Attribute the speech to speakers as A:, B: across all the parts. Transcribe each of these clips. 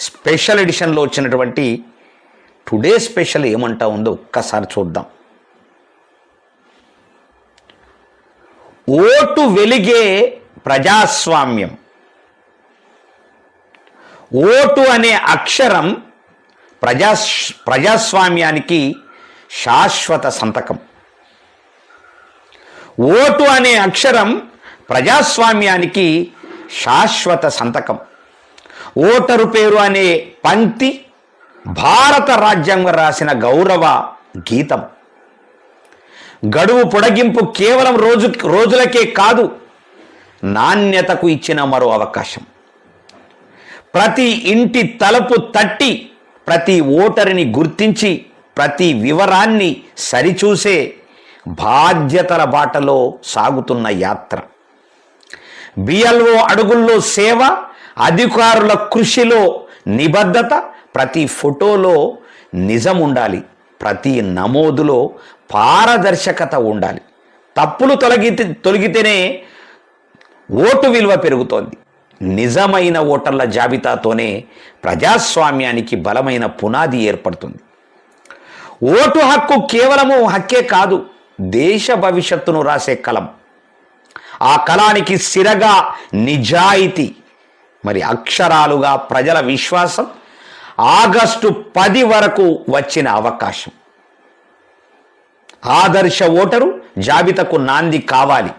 A: Special ఎడిషన్లో వచ్చినటువంటి today special ఏమంటా ఉందో ఒక్కసారి చూద్దాం. ఓటు వెలిగే ప్రజాస్వామ్యం. ఓటు అనే అక్షరం ప్రజాస్వామ్యానికి శాశ్వత సంతకం. ఓటు అనే అక్షరం ప్రజాస్వామ్యానికి శాశ్వత సంతకం. ఓటరు పేరు అనే పంక్తి భారత రాజ్యాంగం రాసిన గౌరవ గీతం. గడువు పొడిగింపు కేవలం రోజులకే కాదు, నాణ్యతకు ఇచ్చిన మరో అవకాశం. ప్రతి ఇంటి తలుపు తట్టి ప్రతి ఓటరుని గుర్తించి ప్రతి వివరాన్ని సరిచూసే బాధ్యతల బాటలో సాగుతున్న యాత్ర. బిఎల్ఓ అడుగుల్లో సేవ, అధికారుల కృషిలో నిబద్ధత. ప్రతి ఫోటోలో నిజం ఉండాలి, ప్రతి నమోదులో పారదర్శకత ఉండాలి. తప్పులు తొలగితేనే ఓటు విలువ పెరుగుతోంది. నిజమైన ఓటర్ల జాబితాతోనే ప్రజాస్వామ్యానికి బలమైన పునాది ఏర్పడుతుంది. ఓటు హక్కు కేవలము హక్కే కాదు, దేశ భవిష్యత్తును రాసే కలం. ఆ కళానికి సిరగా నిజాయితీ, మరి అక్షరాలుగా ప్రజల విశ్వాసం. ఆగస్టు 10 వరకు వచ్చిన అవకాశం. ఆదర్శ ఓటరు జాబితాకు నాంది కావాలి.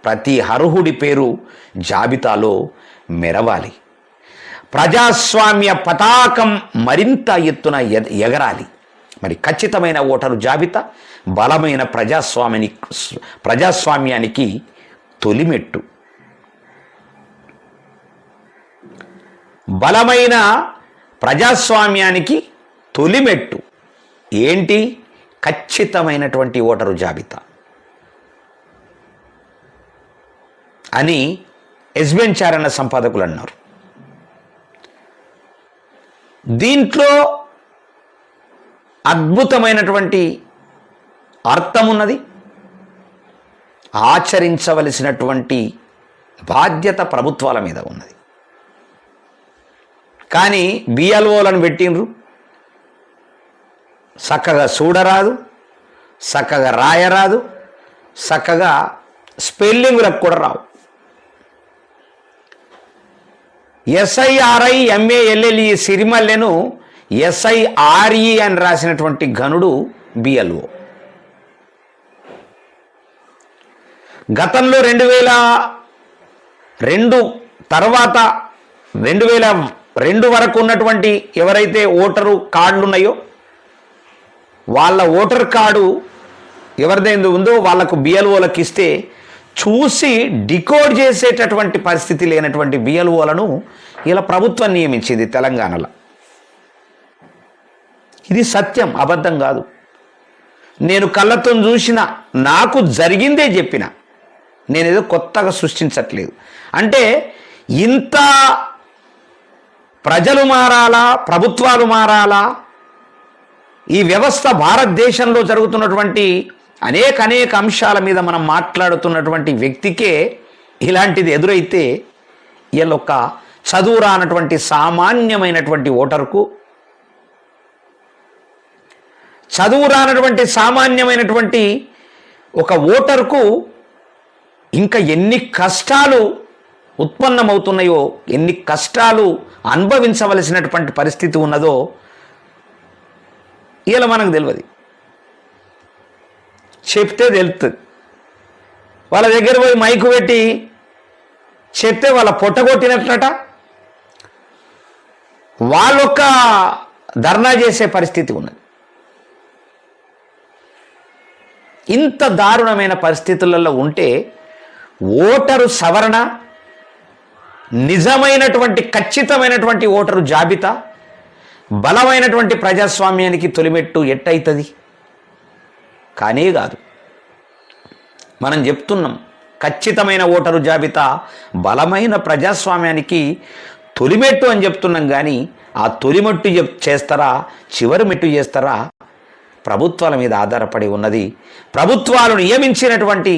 A: ప్రతి అర్హుడి పేరు జాబితాలో మెరవాలి. ప్రజాస్వామ్య పతాకం మరింత ఎత్తున ఎగరాలి. మరి ఖచ్చితమైన ఓటరు జాబితా బలమైన ప్రజాస్వామ్యానికి తొలిమెట్టు. బలమైన ప్రజాస్వామ్యానికి తొలిమెట్టు ఏంటి? ఖచ్చితమైనటువంటి ఓటరు జాబితా అని ఎస్బిఎన్ చారణ సంపాదకులు అన్నారు. దీంట్లో అద్భుతమైనటువంటి అర్థం ఉన్నది. ఆచరించవలసినటువంటి బాధ్యత ప్రభుత్వాల మీద ఉన్నది. కానీ బిఎల్ఓలను పెట్టిండ్రు, చక్కగా చూడరాదు, చక్కగా రాయరాదు, చక్కగా స్పెల్లింగులకు కూడా రావు. ఎస్ఐఆర్ఐ ఎంఏఎల్ఎల్ఈ సిరిమల్లెను ఎస్ఐఆర్ఈ అని రాసినటువంటి ఘనుడు బిఎల్ఓ. గతంలో 2002 తర్వాత 2002 వరకు ఉన్నటువంటి ఎవరైతే ఓటరు కార్డులు ఉన్నాయో వాళ్ళ ఓటర్ కార్డు ఎవరిదైంది ఉందో వాళ్ళకు బిఎల్ఓలకు ఇస్తే చూసి డికోడ్ చేసేటటువంటి పరిస్థితి లేనటువంటి బిఎల్ఓలను ఇలా ప్రభుత్వం నియమించింది తెలంగాణలో. ఇది సత్యం, అబద్ధం కాదు. నేను కళ్ళతో చూసిన, నాకు జరిగిందే చెప్పిన, నేనేదో కొత్తగా సృష్టించట్లేదు. అంటే ఇంత ప్రజలు మారాలా, ప్రభుత్వాలు మారాలా, ఈ వ్యవస్థ భారతదేశంలో జరుగుతున్నటువంటి అనేక అంశాల మీద మనం మాట్లాడుతున్నటువంటి వ్యక్తికే ఇలాంటిది ఎదురైతే వీళ్ళొక చదువు రానటువంటి సామాన్యమైనటువంటి ఓటరుకు, చదువు రానటువంటి సామాన్యమైనటువంటి ఒక ఓటరుకు ఇంకా ఎన్ని కష్టాలు ఉత్పన్నమవుతున్నాయో, ఎన్ని కష్టాలు అనుభవించవలసినటువంటి పరిస్థితి ఉన్నదో ఇలా మనకు తెలియదు. చెప్తే తెలుస్తుంది. వాళ్ళ దగ్గర పోయి మైకు పెట్టి చెప్తే వాళ్ళ పొట్టగొట్టినట్లట, వాళ్ళొక్క ధర్నా చేసే పరిస్థితి ఉన్నది. ఇంత దారుణమైన పరిస్థితులలో ఉంటే ఓటరు సవరణ, నిజమైనటువంటి ఖచ్చితమైనటువంటి ఓటరు జాబితా, బలమైనటువంటి ప్రజాస్వామ్యానికి తొలిమెట్టు ఎట్టయితుంది? కానే కాదు. మనం చెప్తున్నాం ఖచ్చితమైన ఓటరు జాబితా బలమైన ప్రజాస్వామ్యానికి తొలిమెట్టు అని చెప్తున్నాం. కానీ ఆ తొలిమెట్టు చేస్తారా, చివరి మెట్టు చేస్తారా ప్రభుత్వాల మీద ఆధారపడి ఉన్నది. ప్రభుత్వాలు నియమించినటువంటి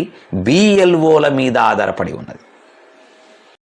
A: బిఎల్ఓల మీద ఆధారపడి ఉన్నది.